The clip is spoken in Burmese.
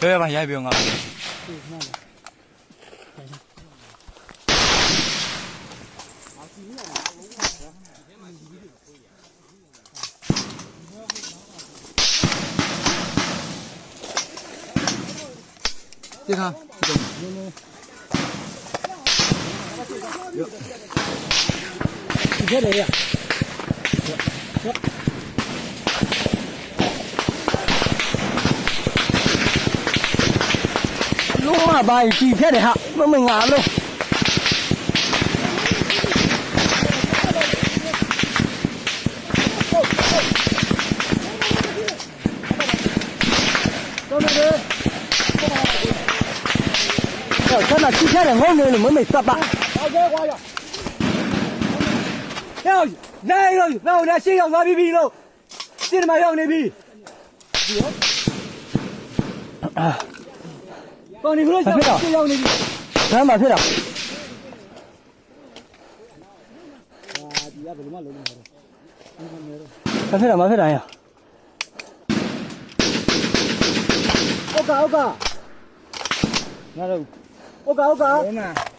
ဘယ်မှာရိုက်ပြောငါဒီခါဒီထဲလေရလုံးဝပါကြီးဖြတ်တယ်ဟာမငါလုံး真的，今天的我们没啥吧？要来了，那我俩先要拿皮皮喽，现在嘛要那皮。啊，帮你回来先要那皮，咱马去了。马去了，马去了呀。OK。那就。OK。